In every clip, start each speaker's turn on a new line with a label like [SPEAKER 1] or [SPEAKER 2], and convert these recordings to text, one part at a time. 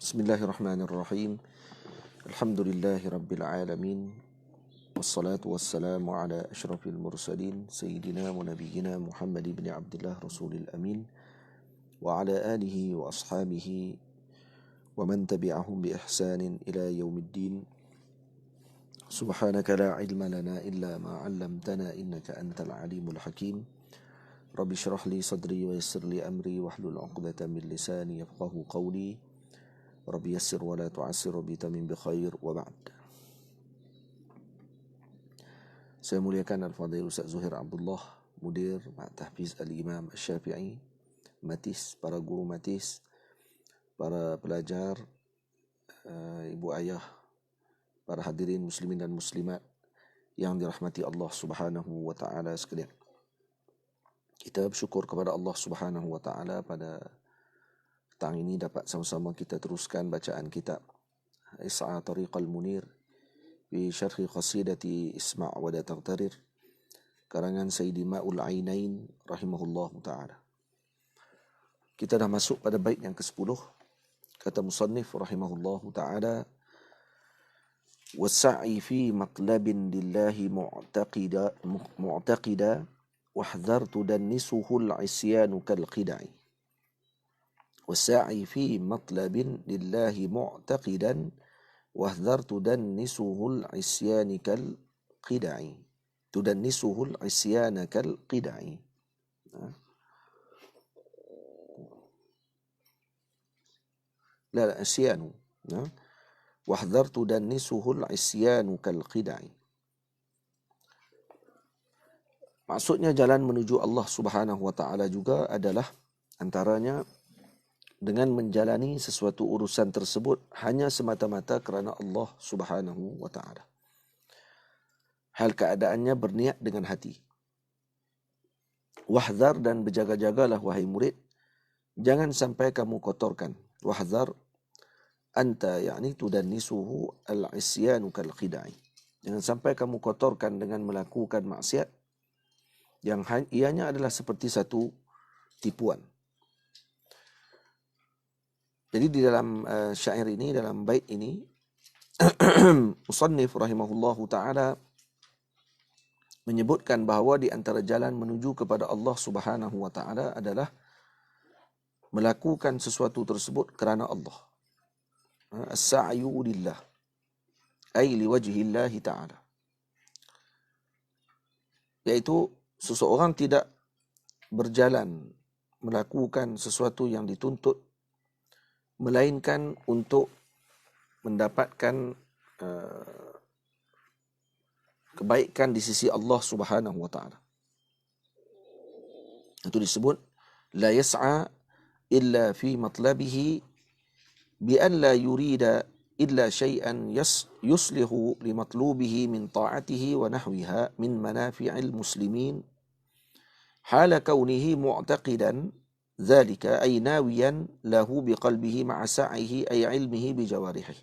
[SPEAKER 1] Bismillahirrahmanirrahim. Alhamdulillahi rabbil alamin. Wassalatu wassalamu ala asyrafil mursalin Sayyidina wa nabiyyina Muhammad ibn Abdullah Rasulil Amin wa ala alihi wa ashabihi wa man tabi'ahum bi ihsanin ila yaumiddin. Subhanaka la ilma lana illa ma 'allamtana innaka antal alimul hakim. Rabbi shrah li sadri wa yassir li amri wahlul 'uqdatam min lisani yafqahu qawli. Rabbi yassir wa la tu'assir bi tamim bi khair wa ba'd. Saya muliakan Al-Fadhil Ustaz Zuhair Abdullah, Mudir Ma'had Tahfiz Al-Imam Asy-Syafi'i, Matis, para guru Matis, para pelajar, ibu ayah, para hadirin muslimin dan muslimat yang dirahmati Allah Subhanahu wa taala sekalian. Kita bersyukur kepada Allah Subhanahu wa taala pada petang ini dapat sama-sama kita teruskan bacaan kitab Is'a Tariqal Munir fi syarhi qasidati Isma' wa la taghtarir karangan Sayyidi Ma'ul Ainain rahimahullahu taala. Kita dah masuk pada bait yang ke-10. Kata musannif rahimahullahu taala, was-sa'i fi matlabin lillahi mu'taqida wahdhar tudannisuhu al-isyanu kal-qidai. والساعي في مطلب لله معتقدا واحذر تدنسه العصيان كالقدع تدنسه العصيان كالقدع لا عصيان واحذر تدنسه العصيان كالقدع. Maksudnya jalan menuju Allah Subhanahu wa taala juga adalah antaranya dengan menjalani sesuatu urusan tersebut hanya semata-mata kerana Allah Subhanahu wa taala. Hal keadaannya berniat dengan hati. Wahdhar, dan berjaga-jagalah wahai murid, jangan sampai kamu kotorkan. Wahdhar anta yakni tudannisuhu al-isyanu kal-qidai. Jangan sampai kamu kotorkan dengan melakukan maksiat yang ianya adalah seperti satu tipuan. Jadi di dalam syair ini, dalam bait ini, musannif rahimahullahu ta'ala menyebutkan bahawa di antara jalan menuju kepada Allah Subhanahu wa ta'ala adalah melakukan sesuatu tersebut kerana Allah. As-sa'yu lillah, ay liwajhillahi ta'ala. Iaitu seseorang tidak berjalan melakukan sesuatu yang dituntut melainkan untuk mendapatkan kebaikan di sisi Allah Subhanahu wa taala. Itu disebut la yas'a illa fi matlabihi bi an la yurida illa syai'an yuslihu li matlubihi min ta'atihi wa nahwiha min manafi'il muslimin hala kaunihi mu'taqidan ذلك أي ناويا له بقلبه مع سعيه أي علمه بجوارحه.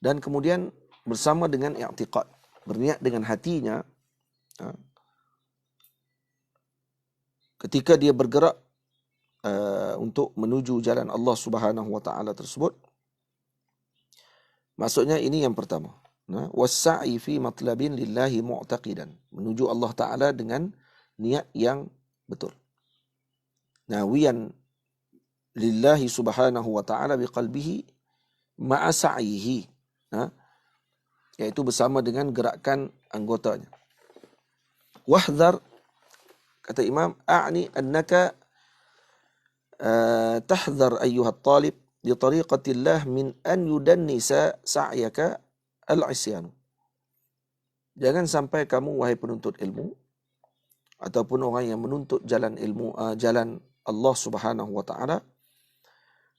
[SPEAKER 1] Dan kemudian bersama dengan i'tiqad, berniat dengan hatinya, ketika dia bergerak untuk menuju jalan Allah Subhanahu wa taala tersebut. Maksudnya ini yang pertama, was-sa'i fi matlabin lillahi mu'taqidan, menuju Allah taala dengan niat yang betul. Nawiyan lillahi subhanahu wa ta'ala biqalbihi ma'a sa'ihi, iaitu bersama dengan gerakan anggotanya. Wahdhar, kata Imam, a'ni annaka tahdhar ayyuhat talib li tariqatillah min an yudannisa sa'yaka al-isyanu. Jangan sampai kamu, wahai penuntut ilmu ataupun orang yang menuntut jalan ilmu, jalan Allah Subhanahu wa taala,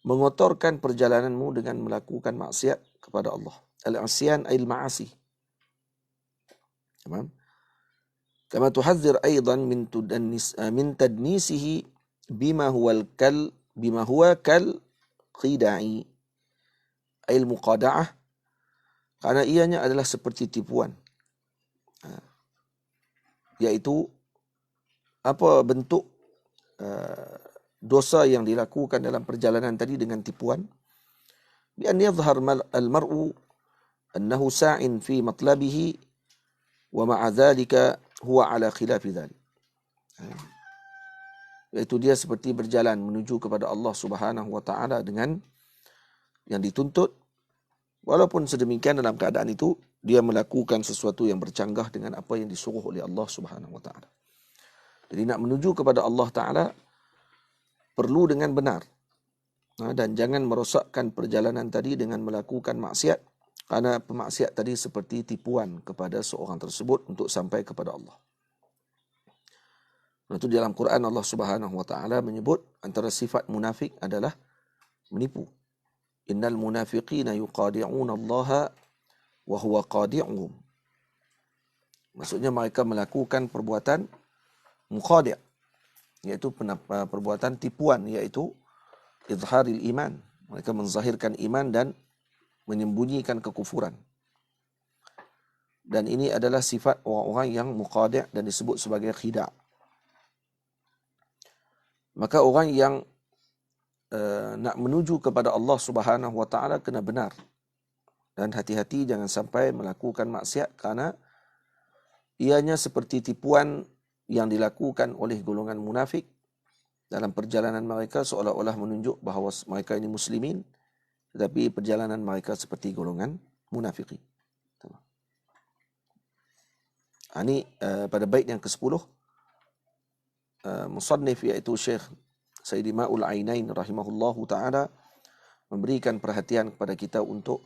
[SPEAKER 1] mengotorkan perjalananmu dengan melakukan maksiat kepada Allah. Al-isyan ay al-ma'asi. Tamam? Kama tuhadzir aidan min tadnisihi bima huwa kal qidai ay al-muqada'ah, karena ianya adalah seperti tipuan. Yaitu apa bentuk dosa yang dilakukan dalam perjalanan tadi dengan tipuan, بأن يظهر المرء أنه ساع في مطلبه ومع ذلك هو على خلاف ذلك. Iaitu dia seperti berjalan menuju kepada Allah Subhanahu wa taala dengan yang dituntut, walaupun sedemikian dalam keadaan itu dia melakukan sesuatu yang bercanggah dengan apa yang disuruh oleh Allah Subhanahu wa taala. Jadi nak menuju kepada Allah taala perlu dengan benar. Dan jangan merosakkan perjalanan tadi dengan melakukan maksiat, karena pemaksiat tadi seperti tipuan kepada seorang tersebut untuk sampai kepada Allah. Itu dalam Quran Allah Subhanahu wa taala menyebut antara sifat munafik adalah menipu. Innal munafiqina yuqadi'una Allah wa huwa qadi'uhum. Maksudnya mereka melakukan perbuatan muqadi', iaitu perbuatan tipuan, iaitu izharil iman. Mereka menzahirkan iman dan menyembunyikan kekufuran. Dan ini adalah sifat orang-orang yang muqadi' dan disebut sebagai khida'. Maka orang yang nak menuju kepada Allah Subhanahu wa taala kena benar dan hati-hati jangan sampai melakukan maksiat, karena ianya seperti tipuan yang dilakukan oleh golongan munafik dalam perjalanan mereka, seolah-olah menunjuk bahawa mereka ini muslimin, tetapi perjalanan mereka seperti golongan munafikin. Ini pada bait yang ke-10 musannif iaitu Syekh Sayyidi Ma'ul Ainain rahimahullahu ta'ala memberikan perhatian kepada kita untuk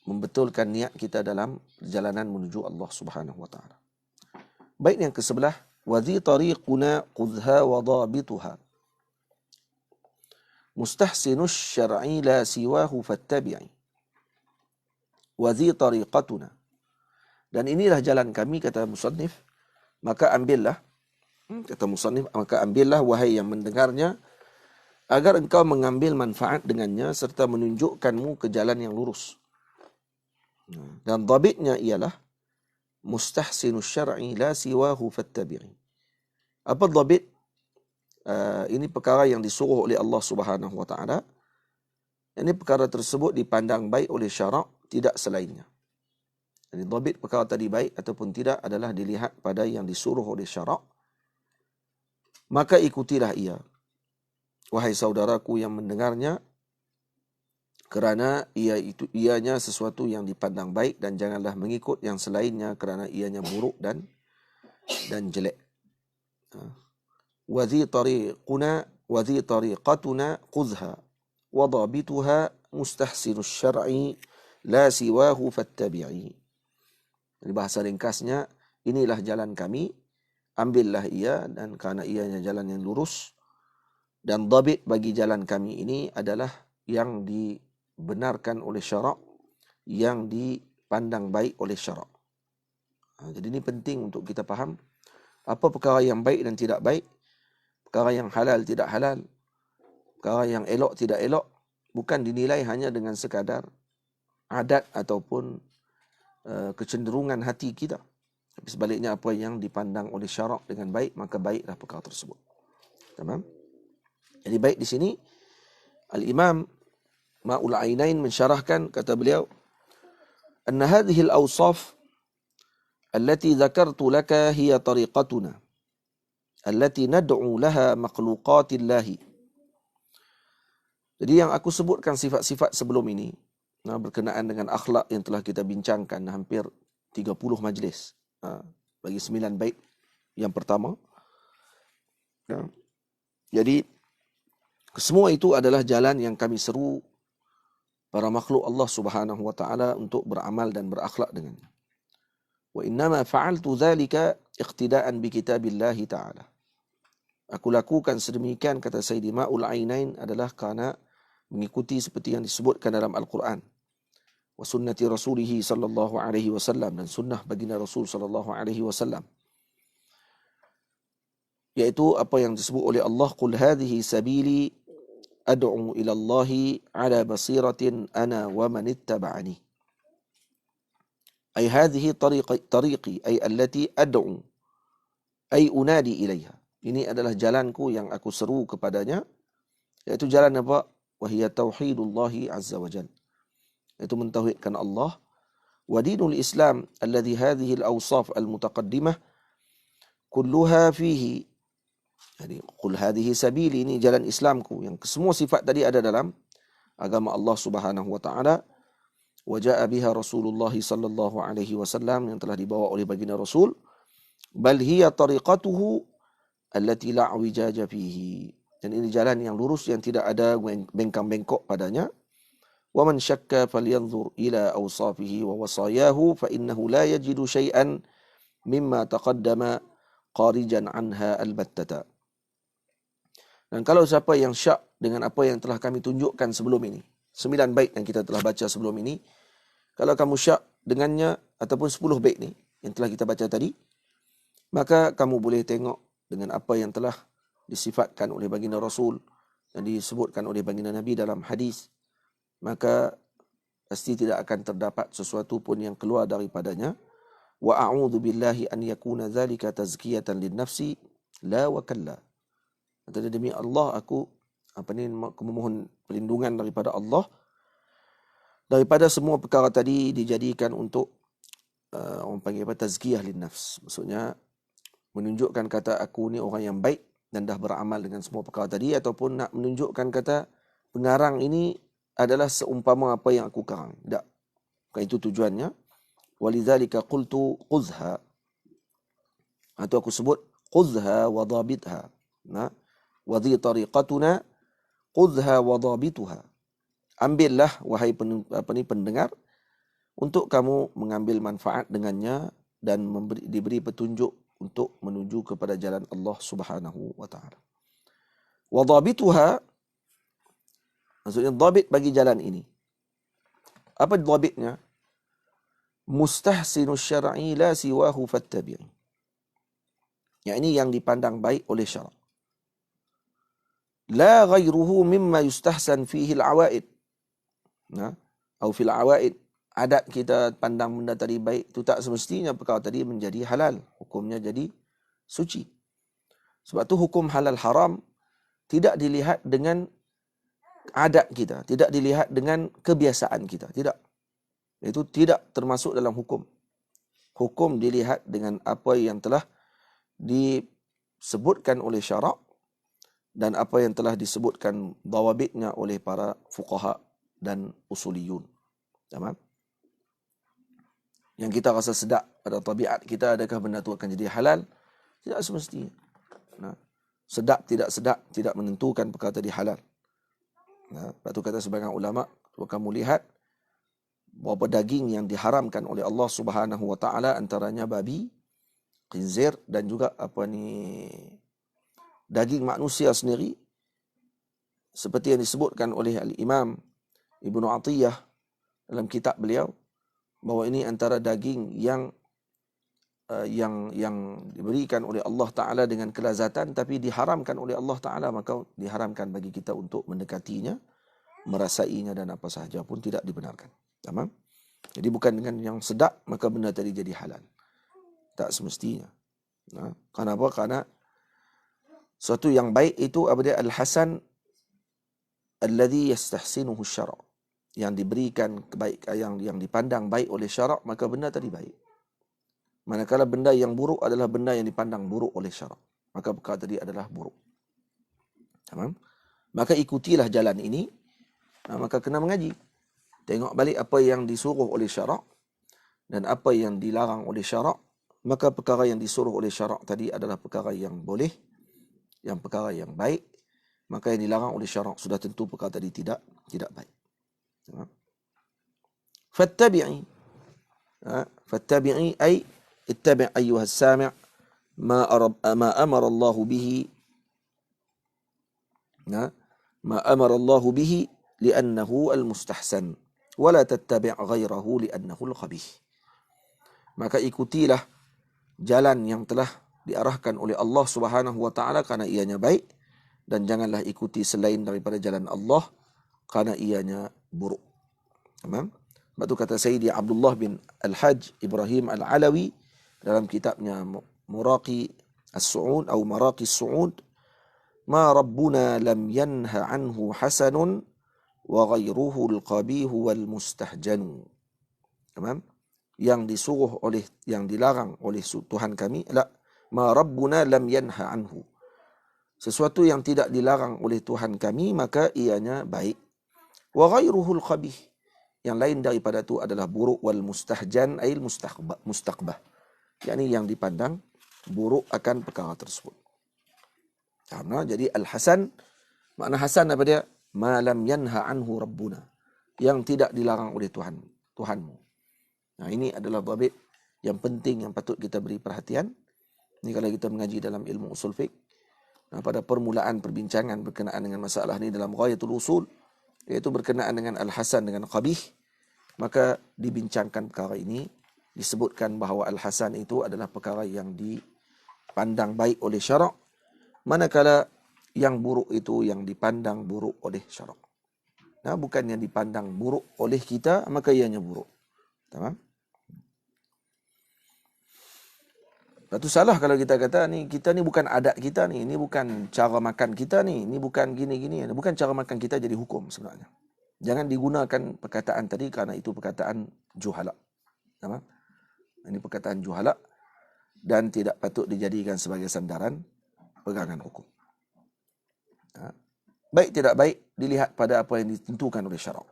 [SPEAKER 1] membetulkan niat kita dalam perjalanan menuju Allah Subhanahu wa ta'ala. Bait yang ke-11, wa dhi tariquna qudha wa dhabituha mustahsinus syar'i la siwahu fattabi'i wa dhi tariqatuna. Dan inilah jalan kami, kata musannif, maka ambillah, kata musannif, maka ambillah wahai yang mendengarnya, agar engkau mengambil manfaat dengannya serta menunjukkanmu ke jalan yang lurus. Dan dhabitnya ialah mustahsinus syar'i la siwahu fattabi'i. Apa dhabit? Ini perkara yang disuruh oleh Allah Subhanahu wa taala. Ini perkara tersebut dipandang baik oleh syarak, tidak selainnya. Jadi dhabit perkara tadi baik ataupun tidak adalah dilihat pada yang disuruh oleh syarak. Maka ikutilah ia, wahai saudaraku yang mendengarnya, kerana ianya sesuatu yang dipandang baik, dan janganlah mengikut yang selainnya kerana ianya buruk dan jelek. Wa dhi tariqatuna qudha wa dhabituha mustahsinus syar'i la siwahu fattabi'i. Jadi bahasa ringkasnya, inilah jalan kami, ambillah ia, dan kerana ianya jalan yang lurus, dan dhabit bagi jalan kami ini adalah yang dibenarkan oleh syarak, yang dipandang baik oleh syarak. Jadi ini penting untuk kita faham apa perkara yang baik dan tidak baik, perkara yang halal tidak halal, perkara yang elok tidak elok, bukan dinilai hanya dengan sekadar adat ataupun kecenderungan hati kita. Tapi sebaliknya apa yang dipandang oleh syarak dengan baik, maka baiklah perkara tersebut. Tamam? Jadi baik di sini Al-Imam Ma'ul Ainain mensyarahkan, kata beliau, anna hadhihi al-awsaf allati dzakartu laka hiya tariqatuna allati nad'u laha makhluqatillahi. Jadi yang aku sebutkan sifat-sifat sebelum ini berkenaan dengan akhlak yang telah kita bincangkan hampir 30 majlis bagi 9 bait yang pertama. Jadi semua itu adalah jalan yang kami seru para makhluk Allah Subhanahu wa taala untuk beramal dan berakhlak dengannya. Wa innama fa'altu dzalika iqtida'an bi kitabillah taala. Aku lakukan sedemikian, kata Sayyidi Ma'ul Ainain, adalah kerana mengikuti seperti yang disebutkan dalam Al-Quran, wa sunnati rasulih sallallahu alaihi wasallam, dan sunnah baginda Rasul sallallahu alaihi wasallam, yaitu apa yang disebut oleh Allah, qul hadhihi sabili ad'u ila Allah ala basiratin ana wa man ittaba'ani. Ay hadhihi tariqi ay allati ad'u ay unadi ilaiha. Ini adalah jalanku yang aku seru kepadanya, yaitu jalan apa? Wa hiya tauhidullahi azza wa jalla. itu mentauhidkan Allah. Wa dinul Islam alladhi hadhihi al-awsaf al-mutaqaddimah kulluha fihi. Jadi qul hadhihi sabili, ini jalan Islamku, yang semua sifat tadi ada dalam agama Allah Subhanahu wa taala. Wa jaa biha Rasulullah sallallahu alaihi wasallam, yang telah dibawa oleh baginda Rasul. Bal hiya tariqatuhu allati la wijaja fihi. Dan ini jalan yang lurus yang tidak ada bengkang-bengkok padanya. Wa man syakka falyanzur ila awsafihi wa wasayahu fa innahu la yajidu syai'an mimma taqaddama qarijan anha albattata. Dan kalau siapa yang syak dengan apa yang telah kami tunjukkan sebelum ini, 9 bait yang kita telah baca sebelum ini, kalau kamu syak dengannya ataupun 10 bait ni yang telah kita baca tadi, maka kamu boleh tengok dengan apa yang telah disifatkan oleh baginda Rasul dan disebutkan oleh baginda Nabi dalam hadis, maka pasti tidak akan terdapat sesuatu pun yang keluar daripadanya. Wa a'udzu billahi an yakuna dzalika tazkiyatan lin-nafsi la wa kalla. Kata demi Allah, aku memohon perlindungan daripada Allah daripada semua perkara tadi dijadikan untuk orang panggil apa, tazkiyah lin-nafs. Maksudnya menunjukkan kata aku ni orang yang baik dan dah beramal dengan semua perkara tadi, ataupun nak menunjukkan kata pengarang ini adalah seumpama apa yang aku karang. Tak. Bukan itu tujuannya. Walidzalika qultu quzha. Atau aku sebut quzha wa dhabitha. Nah, wa dhi tariqatuna quzha wa dhabituha. Ambillah wahai pendengar untuk kamu mengambil manfaat dengannya dan diberi petunjuk untuk menuju kepada jalan Allah Subhanahu wa taala. Wa dhabituha, maksudnya dhabit bagi jalan ini. Apa dhabitnya? Mustahsinus syar'i la siwahu fattabi'i. Yang ini yang dipandang baik oleh syarak. La ghairuhu mimma yustahsan fihi al-awaid. Atau fil awaid. Adat kita pandang benda tadi baik, itu tak semestinya perkara tadi menjadi halal. Hukumnya jadi suci. Sebab tu hukum halal haram tidak dilihat dengan adat kita. Tidak dilihat dengan kebiasaan kita. Tidak. Itu tidak termasuk dalam hukum. Hukum dilihat dengan apa yang telah disebutkan oleh syarak dan apa yang telah disebutkan dawabitnya oleh para fuqaha dan usuliyun. Tamam? Yang kita rasa sedap pada tabiat kita, adakah benda itu akan jadi halal? Tidak semestinya. Sedap tidak menentukan perkara tadi halal. Sebab itu kata sebagian ulama, kalau kamu lihat beberapa daging yang diharamkan oleh Allah Subhanahu wa taala, antaranya babi, khinzir, dan juga daging manusia sendiri, seperti yang disebutkan oleh Al-Imam Ibnu Atiyah dalam kitab beliau, bahawa ini antara daging yang diberikan oleh Allah Ta'ala dengan kelazatan, tapi diharamkan oleh Allah Ta'ala, maka diharamkan bagi kita untuk mendekatinya, merasainya, dan apa sahaja pun tidak dibenarkan. Tamam? Jadi bukan dengan yang sedap maka benda tadi jadi halal. Tak semestinya. Kenapa? Karena suatu yang baik itu apa dia? Al-hasan alladhi yastahsinuhu syara'. Yang diberikan kebaikan, yang dipandang baik oleh syarak, maka benda tadi baik. Manakala benda yang buruk adalah benda yang dipandang buruk oleh syarak, maka perkara tadi adalah buruk. Tamam? Maka ikutilah jalan ini. Maka kena mengaji. Tengok balik apa yang disuruh oleh syarak dan apa yang dilarang oleh syarak. Maka perkara yang disuruh oleh syarak tadi adalah perkara yang boleh, yang perkara yang baik. Maka yang dilarang oleh syarak sudah tentu perkara tadi tidak baik. Fattabi'i. Fattabi'i ay ittabi' ayyuhas sami' ma amara Allah bihi. Ma amara Allah bihi li'annahu al-mustahsan. Wala tattabi' ghairahu li'annahu al-khabih. Maka ikutilah jalan yang telah diarahkan oleh Allah Subhanahu wa taala kerana ianya baik, dan janganlah ikuti selain daripada jalan Allah kerana ianya buruk. Tamam? Sebab tu kata Sayyidi Abdullah bin Al-Hajj Ibrahim Al-Alawi dalam kitabnya Muraqi As-Su'ud atau Maraqi As-Su'ud, ma rabbuna lam yanha anhu hasanun wa ghairuhu al-qabihu wal mustahjanu. Tamam? Yang disuruh oleh, yang dilarang oleh Tuhan kami, la ma rabbuna lam yanha anhu. Sesuatu yang tidak dilarang oleh Tuhan kami, maka ianya baik. Wa ghairuhu al-qabih. Yang lain daripada itu adalah buruk. Wal mustahjan ail mustaqbah. yakni yang dipandang buruk akan perkara tersebut. Karena jadi al-hasan, makna hasan apa dia? Ma lam yanha anhu rabbuna, yang tidak dilarang oleh Tuhanmu. Nah, ini adalah dhabit yang penting yang patut kita beri perhatian. Ini kalau kita mengaji dalam ilmu usul fiqh. Nah, pada permulaan perbincangan berkenaan dengan masalah ini dalam Ghayatul Usul, iaitu berkenaan dengan al-hasan dengan qabih, maka dibincangkan perkara ini, disebutkan bahawa al-hasan itu adalah perkara yang dipandang baik oleh syarak, manakala yang buruk itu yang dipandang buruk oleh syarak. Nah, bukan yang dipandang buruk oleh kita, maka ianya buruk. Tamam? Lepas tu salah kalau kita kata kita ni bukan adat kita ni, ini bukan cara makan kita ni, ini bukan gini-gini, bukan cara makan kita jadi hukum sebenarnya. Jangan digunakan perkataan tadi kerana itu perkataan juhala. Tamam? Ini perkataan juhala dan tidak patut dijadikan sebagai sandaran pegangan hukum. Baik tidak baik dilihat pada apa yang ditentukan oleh syarak.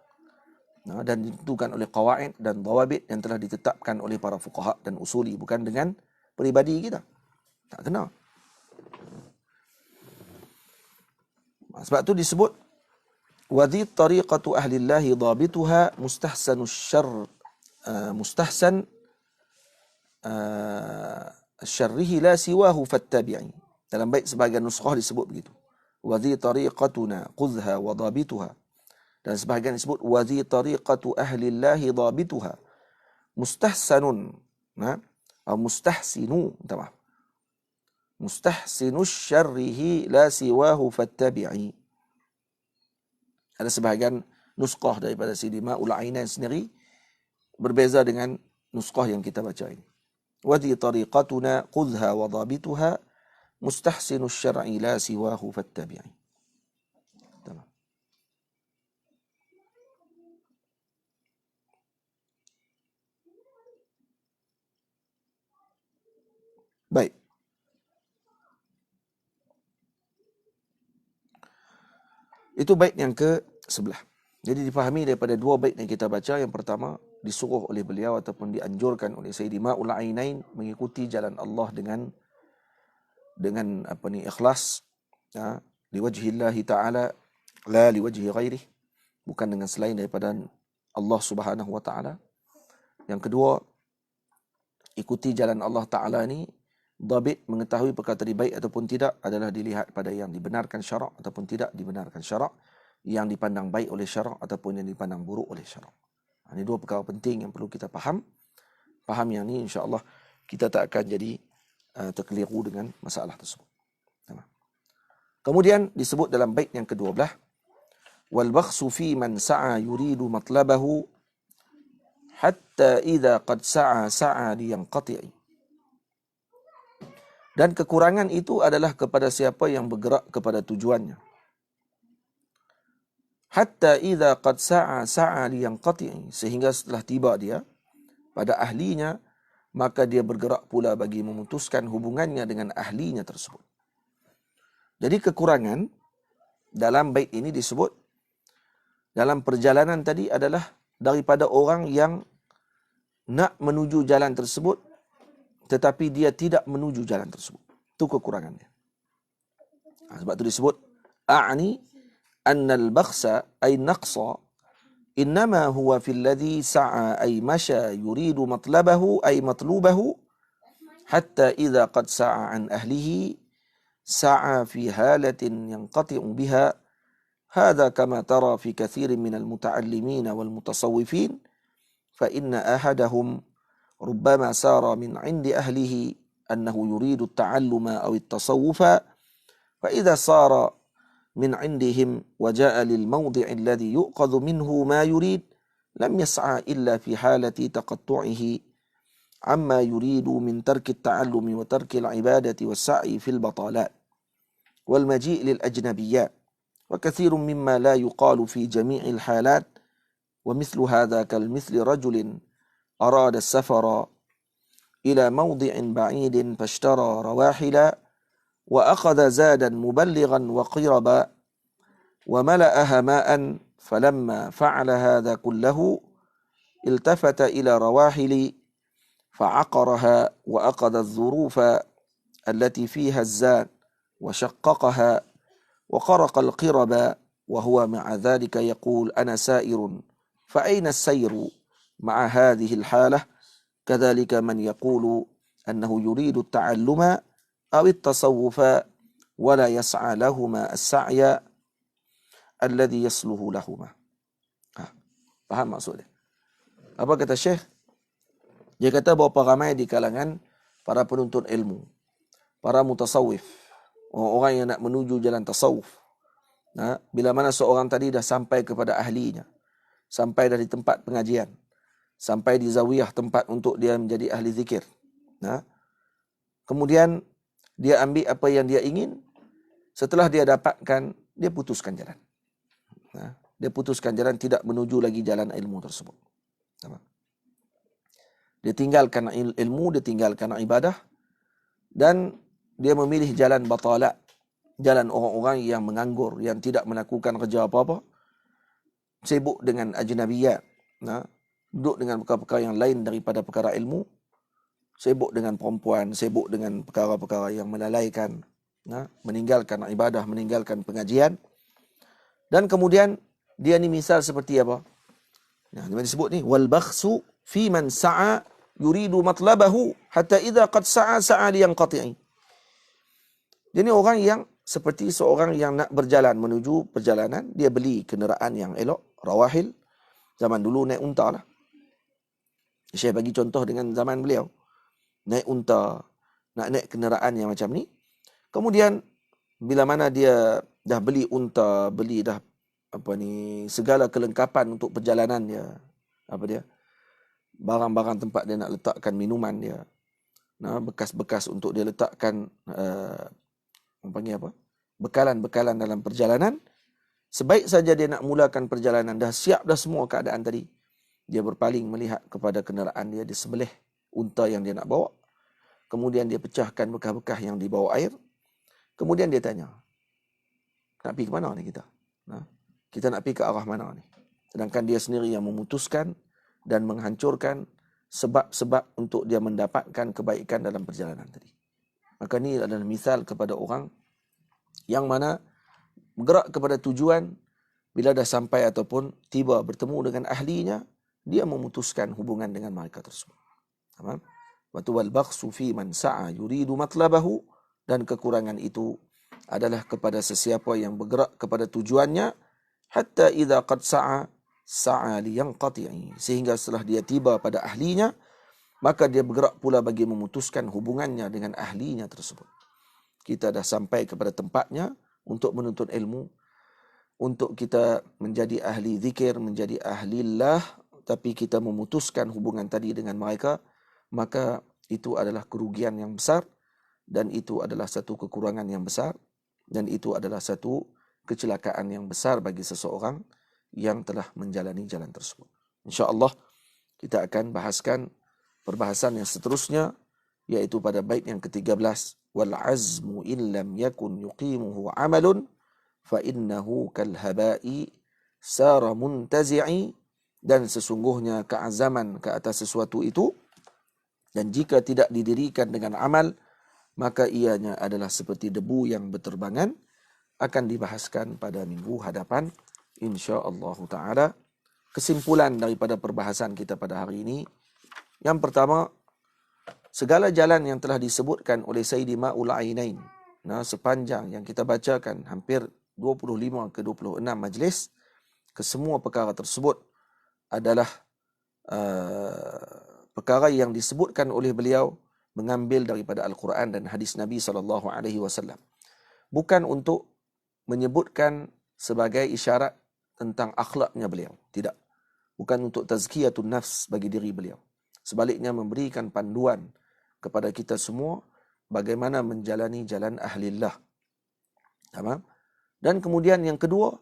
[SPEAKER 1] Dan ditentukan oleh qawaid dan dawabit yang telah ditetapkan oleh para fuqaha dan usuli, bukan dengan peribadi kita. Tak kena. Sebab tu disebut wadhi tariqatu ahlillahi dhabituha mustahsanus syarr mustahsan syarrihi la siwahu fattabi'i. Dalam bait sebahagian nuskhah disebut begitu. Wadhi tariqatuna qudha wa dhabituha. Dan sebahagian disebut wadhi tariqatu ahlillahi dhabituha mustahsanun atau mustahsinu, minta maaf. Mustahsinus syarrihi la siwahu fattabi'i. Ada sebahagian nuskhah daripada Sidi Ma'ul Ainan sendiri berbeza dengan nuskhah yang kita baca ini. Wadhi tariqatuna qudha wa dhabituha mustahsinus syar'i la siwahu fattabi'i. Tamam. Baik. Itu bait yang ke-11. Jadi dipahami daripada dua bait yang kita baca. Yang pertama, disuruh oleh beliau ataupun dianjurkan oleh Sayyidi Ma'ul Ainain mengikuti jalan Allah dengan ikhlas, liwajhillahi ta'ala la liwajhi ghairih, bukan dengan selain daripada Allah Subhanahu wa taala. Yang kedua, ikuti jalan Allah taala ni, dhabit mengetahui perkara tadi baik ataupun tidak adalah dilihat pada yang dibenarkan syarak ataupun tidak dibenarkan syarak, yang dipandang baik oleh syarak ataupun yang dipandang buruk oleh syarak. Ini dua perkara penting yang perlu kita faham. Faham yang ni, insya-Allah kita tak akan jadi terkeliru dengan masalah tersebut. Kemudian disebut dalam bait yang ke-12, wal bakhsu fi man sa'a yuridu matlabahu hatta idza qad sa'a liyanqati'i. Dan kekurangan itu adalah kepada siapa yang bergerak kepada tujuannya. Hatta idza qad sa'a liyanqati'i, sehingga setelah tiba dia pada ahlinya, maka dia bergerak pula bagi memutuskan hubungannya dengan ahlinya tersebut. Jadi kekurangan dalam bait ini disebut dalam perjalanan tadi adalah daripada orang yang nak menuju jalan tersebut tetapi dia tidak menuju jalan tersebut. Itu kekurangannya. Sebab itu disebut a'ni anna al-bakhsa ay naqsa innama huwa fil ladhi sa'a ay masha yuridu matlabahu ay matlubahu hatta idza qad sa'a an ahlihi sa'a fi halatin yanqati'u biha. Hadha kama tara fi kathirin min al-muta'allimin wal mutasawwifin fa inna ahadahum ربما سار من عند أهله أنه يريد التعلم أو التصوف، فإذا صار من عندهم وجاء للموضع الذي يؤخذ منه ما يريد لم يسعى إلا في حالة تقطعه عما يريد من ترك التعلم وترك العبادة والسعي في البطالات والمجيء للأجنبيات وكثير مما لا يقال في جميع الحالات ومثل هذا كالمثل رجل أراد السفر إلى موضع بعيد فاشترى رواحل وأخذ زادا مبلغا وقربا وملأها ماء فلما فعل هذا كله التفت إلى رواحل فعقرها وأخذ الظروف التي فيها الزاد وشققها وقرق القرب وهو مع ذلك يقول أنا سائر فأين السير مع هذه الحالة كذلك من يقول أنه يريد التعلم أو التصوف ولا يسعى لهما السعي الذي يصلح لهما. Faham maksudnya? Apa kata Syekh? Dia kata berapa ramai di kalangan para penuntut ilmu, para mutasawif, orang yang nak menuju jalan tasawuf. Bila mana seorang tadi dah sampai kepada ahlinya, sampai dari tempat pengajian, sampai di zawiyah tempat untuk dia menjadi ahli zikir. Kemudian dia ambil apa yang dia ingin, setelah dia dapatkan, dia putuskan jalan. Dia putuskan jalan, tidak menuju lagi jalan ilmu tersebut. Dia tinggalkan ilmu, dia tinggalkan ibadah, dan dia memilih jalan batalat, jalan orang-orang yang menganggur, yang tidak melakukan kerja apa-apa, sibuk dengan ajnabiyat, duduk dengan perkara-perkara yang lain daripada perkara ilmu, sibuk dengan perempuan, sibuk dengan perkara-perkara yang melalaikan, meninggalkan ibadah, meninggalkan pengajian. Dan kemudian dia ni misal seperti apa? Dia disebut ni wal bakhsu fi man sa'a yuridu matlabahu hatta idza qad sa'a liyanqati'i. Jadi orang yang seperti seorang yang nak berjalan menuju perjalanan, dia beli kenderaan yang elok, rawahil. Zaman dulu naik unta lah. Syekh bagi contoh dengan zaman beliau. Naik unta, nak naik kenderaan yang macam ni. Kemudian bila mana dia dah beli unta, beli dah segala kelengkapan untuk perjalanan dia, barang-barang tempat dia nak letakkan minuman dia, bekas-bekas untuk dia letakkan bekalan-bekalan dalam perjalanan. Sebaik saja dia nak mulakan perjalanan, dah siap dah semua keadaan tadi, dia berpaling melihat kepada kenderaan dia di sebelah unta yang dia nak bawa. Kemudian dia pecahkan bekas-bekas yang dibawa air. Kemudian dia tanya, nak pergi ke mana ni kita? Kita nak pergi ke arah mana ni? Sedangkan dia sendiri yang memutuskan dan menghancurkan sebab-sebab untuk dia mendapatkan kebaikan dalam perjalanan tadi. Maka ni adalah misal kepada orang yang mana bergerak kepada tujuan, bila dah sampai ataupun tiba bertemu dengan ahlinya, dia memutuskan hubungan dengan mereka tersebut. Wa wal bakhsu fi man sa'a yuridu matlabahu, dan kekurangan itu adalah kepada sesiapa yang bergerak kepada tujuannya, hatta idza qad sa'a liyanqati'i, sehingga setelah dia tiba pada ahlinya, maka dia bergerak pula bagi memutuskan hubungannya dengan ahlinya tersebut. Kita dah sampai kepada tempatnya untuk menuntut ilmu, untuk kita menjadi ahli zikir, menjadi ahlillah, tapi kita memutuskan hubungan tadi dengan mereka, maka itu adalah kerugian yang besar, dan itu adalah satu kekurangan yang besar, dan itu adalah satu kecelakaan yang besar bagi seseorang yang telah menjalani jalan tersebut. InsyaAllah kita akan bahaskan perbahasan yang seterusnya, yaitu pada bait yang ke-13. Wal azmu illam yakun yuqimuhu amalun fa innahu kal haba'i sara muntazi'i, dan sesungguhnya keazaman ke atas sesuatu itu, dan jika tidak didirikan dengan amal, maka ianya adalah seperti debu yang berterbangan, akan dibahaskan pada minggu hadapan insya-Allah taala. Kesimpulan daripada perbahasan kita pada hari ini, yang pertama, segala jalan yang telah disebutkan oleh Sayyidi Ma'ul Ainain, sepanjang yang kita bacakan hampir 25 ke 26 majlis, kesemua perkara tersebut adalah perkara yang disebutkan oleh beliau mengambil daripada Al-Quran dan hadis Nabi SAW. Bukan untuk menyebutkan sebagai isyarat tentang akhlaknya beliau. Tidak. Bukan untuk tazkiyatun nafs bagi diri beliau. Sebaliknya memberikan panduan kepada kita semua bagaimana menjalani jalan ahlillah. Tamam? Dan kemudian yang kedua,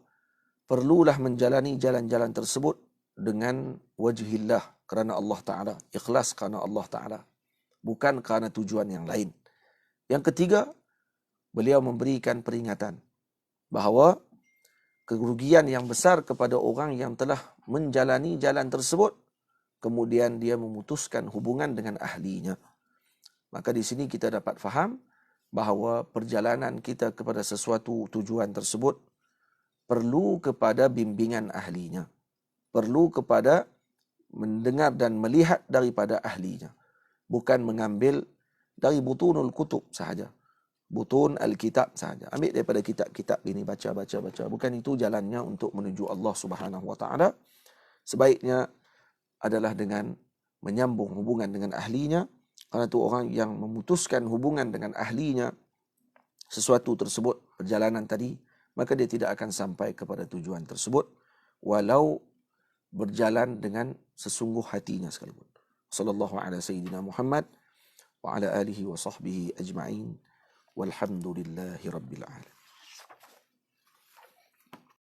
[SPEAKER 1] perlulah menjalani jalan-jalan tersebut dengan wajhillah, kerana Allah Ta'ala, ikhlas kerana Allah Ta'ala, bukan kerana tujuan yang lain. Yang ketiga, beliau memberikan peringatan bahawa kerugian yang besar kepada orang yang telah menjalani jalan tersebut, kemudian dia memutuskan hubungan dengan ahlinya. Maka di sini kita dapat faham bahawa perjalanan kita kepada sesuatu tujuan tersebut perlu kepada bimbingan ahlinya, perlu kepada mendengar dan melihat daripada ahlinya, bukan mengambil dari butunul kutub sahaja, butun al-kitab sahaja. Ambil daripada kitab-kitab ini, baca. Bukan itu jalannya untuk menuju Allah Subhanahu Wa Taala. Sebaiknya adalah dengan menyambung hubungan dengan ahlinya. Kerana itu orang yang memutuskan hubungan dengan ahlinya sesuatu tersebut, perjalanan tadi, maka dia tidak akan sampai kepada tujuan tersebut, walau berjalan dengan sesungguh hatinya sekalipun. Sallallahu ala sayyidina Muhammad wa ala alihi wa sahbihi ajma'in. Walhamdulillahi rabbil alamin.